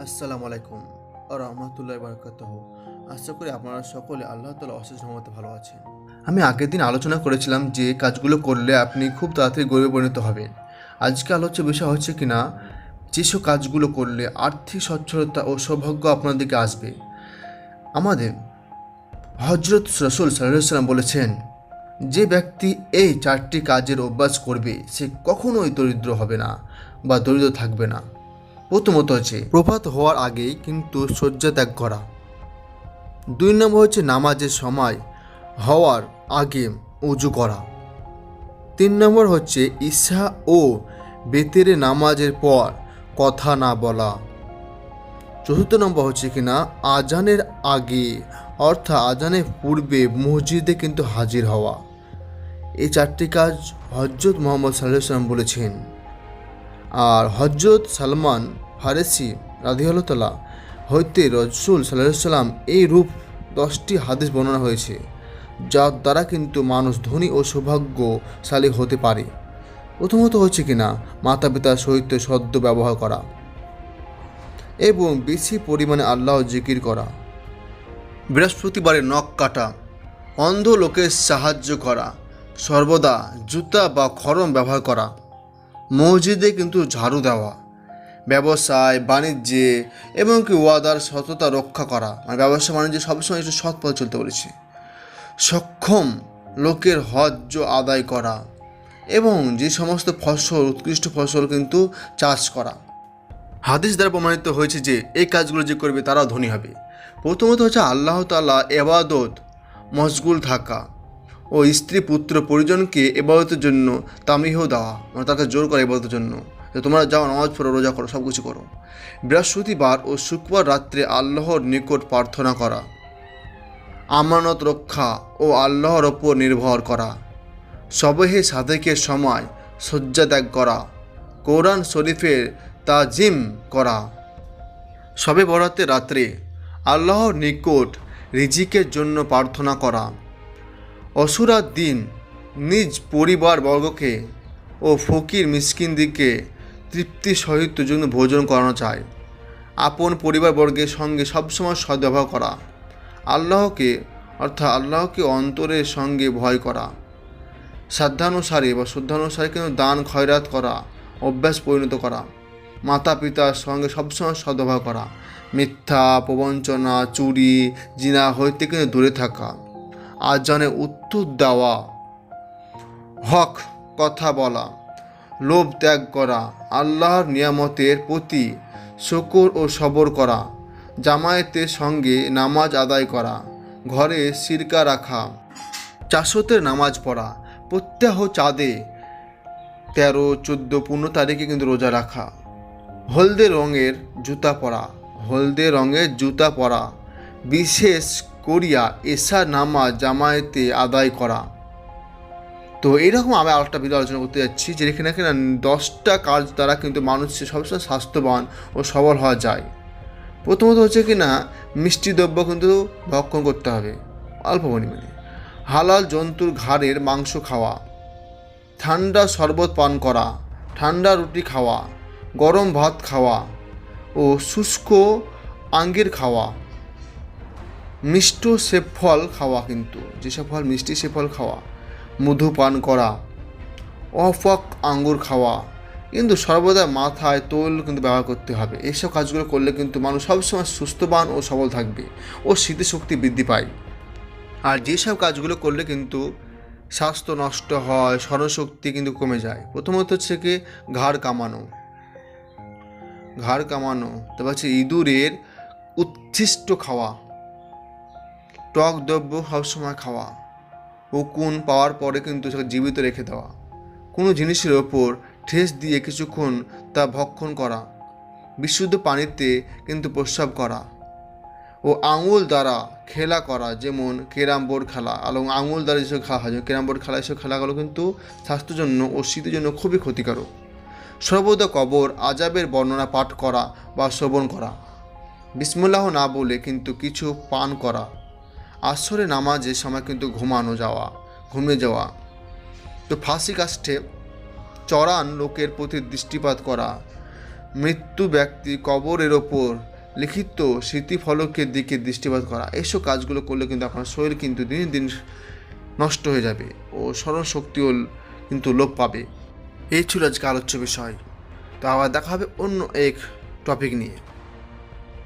আসসালামু আলাইকুম রহমতুল্লাহ বারকাতুহু। আশা করি আপনারা সকলে আল্লাহ তাআলা অশেষ রহমতে ভালো আছেন। আমি আগের দিন আলোচনা করেছিলাম যে কাজগুলো করলে আপনি খুব তাড়াতাড়ি গরিবে পরিণত হবেন। আজকে আলোচ্য বিষয় হচ্ছে কিনা যেসব কাজগুলো করলে আর্থিক সচ্ছলতা ও সৌভাগ্য আপনার দিকে আসবে। আমাদের হজরত রসুল সাল্লাল্লাহু আলাইহি ওয়াসাল্লাম বলেছেন, যে ব্যক্তি এই চারটি কাজের অভ্যাস করবে সে কখনোই দরিদ্র হবে না বা দরিদ্র থাকবে না। প্রথমত হচ্ছে প্রভাত হওয়ার আগেই কিন্তু শয্যা ত্যাগ করা। 2 নম্বর হচ্ছে নামাজের সময় হওয়ার আগে উজু করা। 3 নম্বর হচ্ছে ঈশা ও বেতেরে নামাজের পর কথা না বলা। 4র্থ নম্বর হচ্ছে কিনা আজানের আগে অর্থাৎ আজানের পূর্বে মসজিদে কিন্তু হাজির হওয়া। এই চারটি কাজ হজরত মুহাম্মদ সাল্লাল্লাহু আলাইহি ওয়াসাল্লাম বলেছেন। আর হজরত সালমান ফারেসি রাদিয়াল্লাহু তাআলা হইতে রসুল সাল্লাল্লাহু আলাইহি ওয়াসাল্লাম এই রূপ 10টি হাদিস বর্ণনা হয়েছে, যার দ্বারা কিন্তু মানুষ ধনী ও সৌভাগ্যশালী হতে পারে। প্রথমত হচ্ছে কিনা মাতা পিতার সহিত সদ্য ব্যবহার করা এবং বেশি পরিমাণে আল্লাহ জিকির করা, বৃহস্পতিবারে নখ কাটা, অন্ধ লোকের সাহায্য করা, সর্বদা জুতা বা খড়ম ব্যবহার করা, মসজিদে কিন্তু ঝাড়ু দেওয়া, ব্যবসায় বাণিজ্যে এবং কি ওয়াদার সততা রক্ষা করা, মানে ব্যবসা বাণিজ্যে সবসময় একটু সৎ পথে চলতে বলেছে, সক্ষম লোকের হজ্জ আদায় করা এবং যে সমস্ত ফসল উৎকৃষ্ট ফসল কিন্তু চাষ করা। হাদিস দ্বারা প্রমাণিত হয়েছে যে এই কাজগুলো যে করবে তারাও ধনী হবে। প্রথমত হচ্ছে আল্লাহ তাআলা এবাদত মশগুল থাকা ও স্ত্রী পুত্র পরিজনকে এবাদতের জন্য তামিহ দেওয়া, মানে তাকে জোর করা এবাদতের জন্য যে তোমরা যাও নামাজ পড়ো, রোজা করো, সব কিছু করো। বৃহস্পতিবার ও শুক্রবার রাত্রে আল্লাহর নিকট প্রার্থনা করা, আমানত রক্ষা ও আল্লাহর ওপর নির্ভর করা, সবহে সাদেকের সময় শয্যা ত্যাগ করা, কোরআন শরীফের তাজিম করা, শবে বরাতের রাত্রে আল্লাহর নিকট রিজিকের জন্য প্রার্থনা করা, অসুরার দিন নিজ পরিবারবর্গকে ও ফকির মিসকিনদিকে তৃপ্তি সহিত জন্য ভোজন করানো চায়, আপন পরিবারবর্গের সঙ্গে সবসময় সদ্ব্যবহার করা, আল্লাহকে অন্তরের সঙ্গে ভয় করা, শ্রদ্ধানুসারে কিন্তু দান খয়রাত করা অভ্যাস পরিণত করা, মাতা পিতার সঙ্গে সবসময় সদ্ব্যবহার করা, মিথ্যা প্রবঞ্চনা চুরি জিনা হইতে কিন্তু দূরে থাকা, আজানে উত্তর দেওয়া, হক কথা বলা, লোভ ত্যাগ করা, আল্লাহর নিয়ামতের প্রতি শুকর ও সবর করা, জামায়াতের সঙ্গে নামাজ আদায় করা, ঘরে সিরকা রাখা, চাষতের নামাজ পড়া, প্রত্যাহ চাঁদে 13, 14, 15 তারিখে কিন্তু রোজা রাখা, হলদে রঙের জুতা পরা, বিশেষ করিয়া এশার নামাজ জামায়াতে আদায় করা। তো এইরকম আমি আরেকটা ভিডিও আলোচনা করতে যাচ্ছি যেখানে কিনা 10টা কাজ দ্বারা কিন্তু মানুষ সবসময় স্বাস্থ্যবান ও সবল হওয়া যায়। প্রথমত হচ্ছে কিনা মিষ্টি দ্রব্য কিন্তু ভক্ষণ করতে হবে অল্প পরিমাণে, হালাল জন্তুর ঘাড়ের মাংস খাওয়া, ঠান্ডা শরবত পান করা, ঠান্ডা রুটি খাওয়া, গরম ভাত খাওয়া ও শুষ্ক আঙ্গির খাওয়া, মিষ্ট সেব ফল খাওয়া, কিন্তু যেসব ফল মিষ্টি সে ফল খাওয়া, মধু পান করা, অফক আঙ্গুর খাওয়া, কিন্তু সর্বদা মাথায় তৈল কিন্তু ব্যবহার করতে হবে। এইসব কাজগুলো করলে কিন্তু মানুষ সবসময় সুস্থবান ও সবল থাকবে ও স্মৃতিশক্তি বৃদ্ধি পায়। আর যেসব কাজগুলো করলে কিন্তু স্বাস্থ্য নষ্ট হয়, স্মরণশক্তি কিন্তু কমে যায়। প্রথমত হচ্ছে কি ঘাড় কামানো, তারপর হচ্ছে ইঁদুরের উচ্ছিষ্ট খাওয়া, টক দ্রব্য সবসময় খাওয়া, উকুন পাওয়ার পরে কিন্তু সেটা জীবিত রেখে দেওয়া, কোনো জিনিসের ওপর ঠেস দিয়ে কিছুক্ষণ তা ভক্ষণ করা, বিশুদ্ধ পানিতে কিন্তু প্রস্রাব করা ও আঙুল দ্বারা খেলা করা, যেমন ক্যারাম বোর্ড খেলা এবং আঙুল দ্বারা যেসব খেলা হয়, যেমন ক্যারাম বোর্ড খেলা, এসব খেলাগুলো কিন্তু স্বাস্থ্যের জন্য ও স্মৃতির জন্য খুবই ক্ষতিকারক। সর্বদা কবর আজাবের বর্ণনা পাঠ করা বা শ্রবণ করা, বিসমিল্লাহ না বলে কিন্তু কিছু পান করা, আসরে নামাজের সময় কিন্তু ঘুমিয়ে যাওয়া, তো ফাঁসি কাষ্ঠে চড়ান লোকের প্রতি দৃষ্টিপাত করা, মৃত্যু ব্যক্তি কবরের ওপর লিখিত স্মৃতিফলকের দিকে দৃষ্টিপাত করা, এইসব কাজগুলো করলে কিন্তু আপনার শরীর কিন্তু দিন দিন নষ্ট হয়ে যাবে ও স্মরণ শক্তিও কিন্তু লোপ পাবে। এই ছিল আজকে আলোচ্য বিষয়। তো আবার দেখা হবে অন্য এক টপিক নিয়ে।